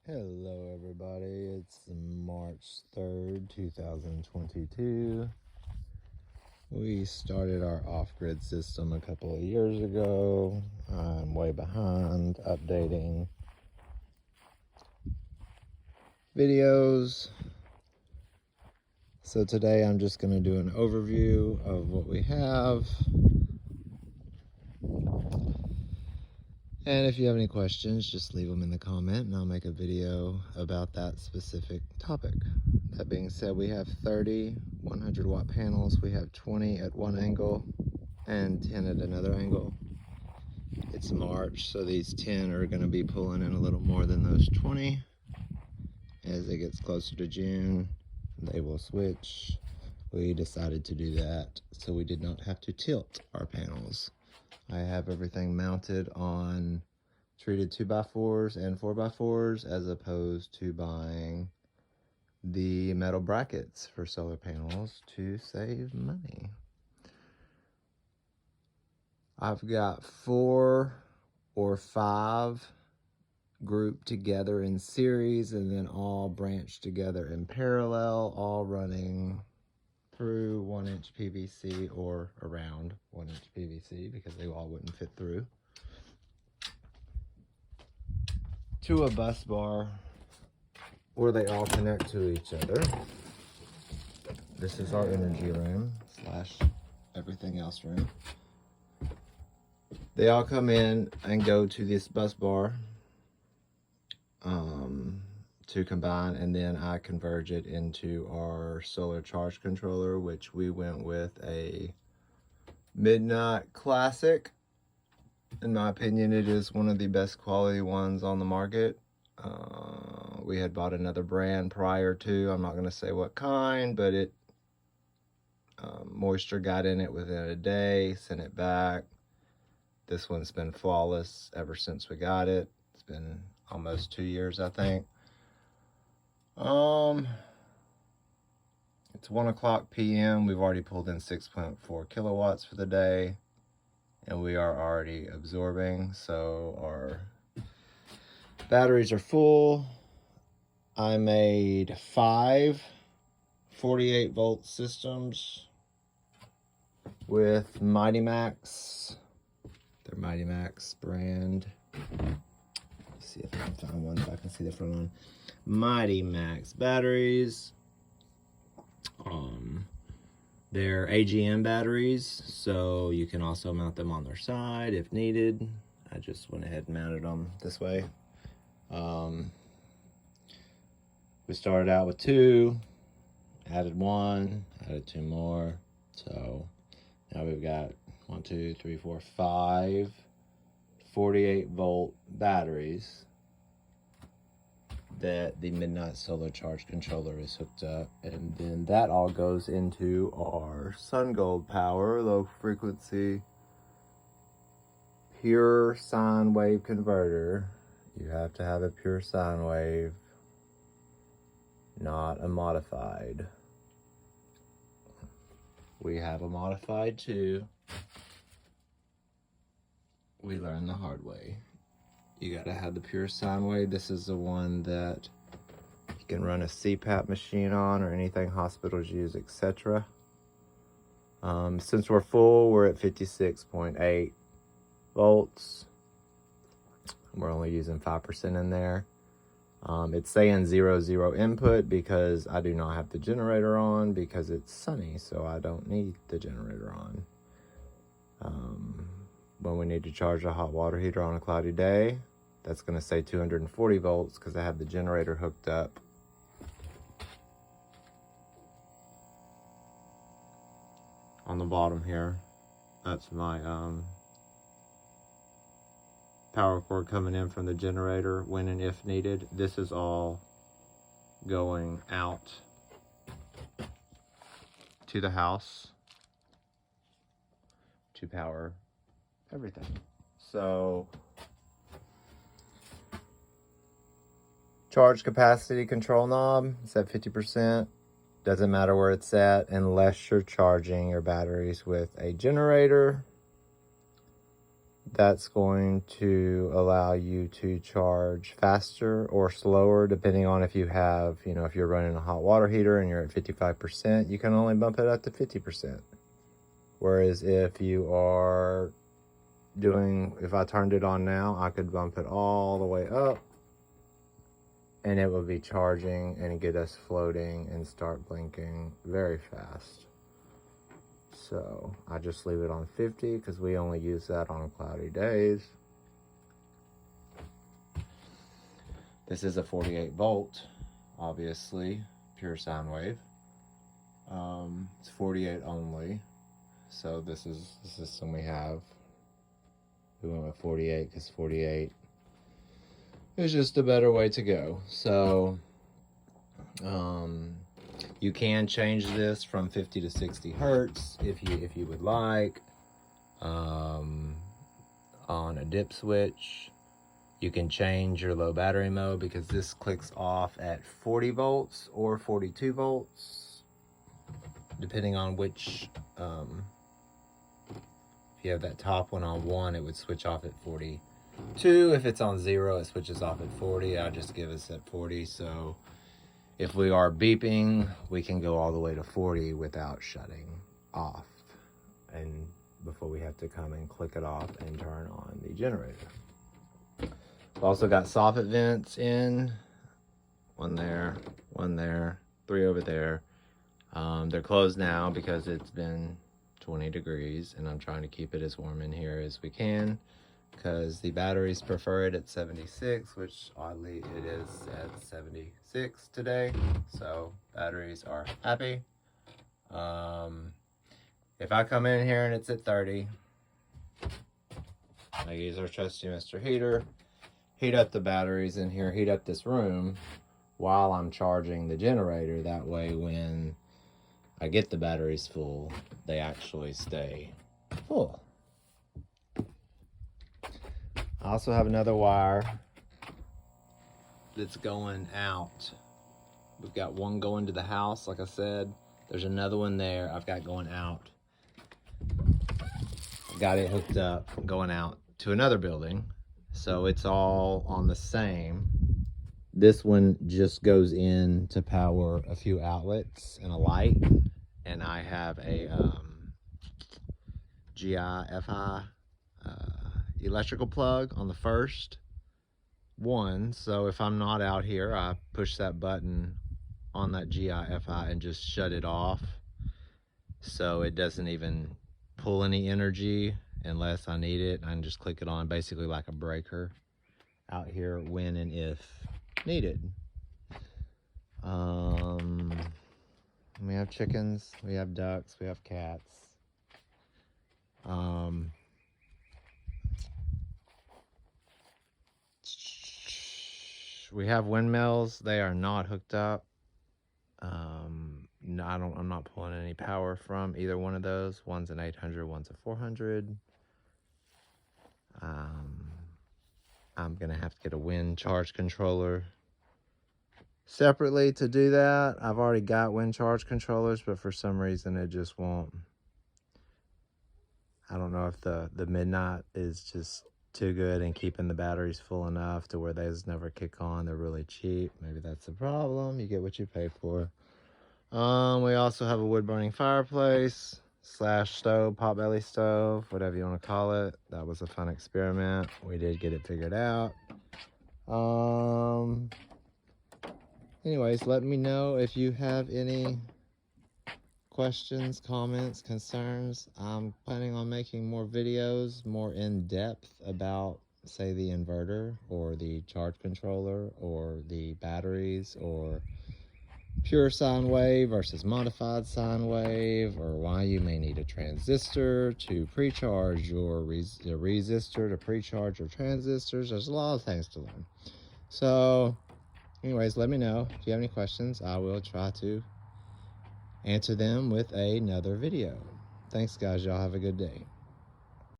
Hello everybody, it's March 3rd, 2022. We started our off-grid system a couple of years ago. I'm way behind updating videos. So today I'm just going to do an overview of what we have. And if you have any questions, just leave them in the comment and I'll make a video about that specific topic. That being said, we have 30 100 watt panels. We have 20 at one angle and 10 at another angle. It's March, so these 10 are going to be pulling in a little more than those 20. As it gets closer to June, they will switch. We decided to do that so we did not have to tilt our panels. I have everything mounted on treated 2x4s and 4x4s as opposed to buying the metal brackets for solar panels to save money. I've got 4 or 5 grouped together in series and then all branched together in parallel, all running through 1-inch PVC or around 1-inch PVC because they all wouldn't fit through, to a bus bar where they all connect to each other. This is our energy room slash everything else room. They all come in and go to this bus bar to combine, and then I converge it into our solar charge controller, which we went with a Midnight Classic. In my opinion, it is one of the best quality ones on the market. We had bought another brand prior to, I'm not going to say what kind, but it moisture got in it within a day, sent it back. This one's been flawless ever since we got it. It's been almost 2 years, I think. It's 1:00 p.m. We've already pulled in 6.4 kilowatts for the day, and we are already absorbing, so our batteries are full. I made 5 48 volt systems with Mighty Max. They're Mighty Max brand. Let's see if I can find one so I can see the front one. Mighty Max batteries. They're AGM batteries, so you can also mount them on their side if needed. I just went ahead and mounted them this way. We started out with 2, added 1, added 2 more. So now we've got 1, 2, 3, 4, 5 48 volt batteries that the Midnight Solar Charge Controller is hooked up, and then that all goes into our Sun Gold Power low frequency pure sine wave converter. You have to have a pure sine wave, not a modified. We have a modified too. We learned the hard way. You gotta have the pure sine wave. This is the one that you can run a CPAP machine on or anything hospitals use, etc. Since we're full, we're at 56.8 volts. We're only using 5% in there. It's saying 0 input because I do not have the generator on because it's sunny, so I don't need the generator on. When we need to charge a hot water heater on a cloudy day, that's going to say 240 volts because I have the generator hooked up. On the bottom here, that's my power cord coming in from the generator when and if needed. This is all going out to the house to power everything. So charge capacity control knob is at 50%. Doesn't matter where it's at unless you're charging your batteries with a generator. that's going to allow you to charge faster or slower depending on if you have, you know, if you're running a hot water heater and you're at 55%, you can only bump it up to 50%. Whereas if you are if I turned it on now, I could bump it all the way up and it would be charging and get us floating and start blinking very fast. So I just leave it on 50 because we only use that on cloudy days. This is a 48 volt, obviously, pure sine wave. It's 48 only. So this is the system we have. We went with 48 because 48 is just a better way to go. So you can change this from 50 to 60 hertz if you would like. On a dip switch, you can change your low battery mode because this clicks off at 40 volts or 42 volts, depending on which. If you have that top one on 1, it would switch off at 42. If it's on 0, it switches off at 40. I just give us at 40. So if we are beeping, we can go all the way to 40 without shutting off, and before we have to come and click it off and turn on the generator. We've also got soffit vents in, one there, 3 over there. They're closed now because it's been 20 degrees and I'm trying to keep it as warm in here as we can because the batteries prefer it at 76, which oddly it is at 76 today, so batteries are happy. If I come in here and it's at 30, I use our trusty Mr. Heater, heat up the batteries in here, heat up this room while I'm charging the generator. That way when I get the batteries full, they actually stay full. I also have another wire that's going out. We've got one going to the house, like I said. There's another one there I've got going out. Got it hooked up, going out to another building. So it's all on the same. This one just goes in to power a few outlets and a light. And I have a GI-FI electrical plug on the first one. So if I'm not out here, I push that button on that GI-FI and just shut it off. So it doesn't even pull any energy unless I need it. I can just click it on, basically like a breaker out here when and if needed. We have chickens, we have ducks, we have cats. We have windmills. They are not hooked up. No, I'm not pulling any power from either one of those. One's an 800, one's a 400. I'm gonna have to get a wind charge controller separately to do that. I've already got wind charge controllers, but for some reason it just won't. I don't know if the midnight is just too good and keeping the batteries full enough to where they just never kick on. They're really cheap. Maybe that's the problem. You get what you pay for. We also have a wood burning fireplace / stove, potbelly stove, whatever you want to call it. That was a fun experiment. We did get it figured out. Anyways, let me know if you have any questions, comments, concerns. I'm planning on making more videos, more in depth about, say, the inverter or the charge controller or the batteries or pure sine wave versus modified sine wave, or why you may need a transistor to pre-charge your resistor to pre-charge your transistors. There's a lot of things to learn. So anyways, let me know if you have any questions. I will try to answer them with another video. Thanks guys, y'all have a good day.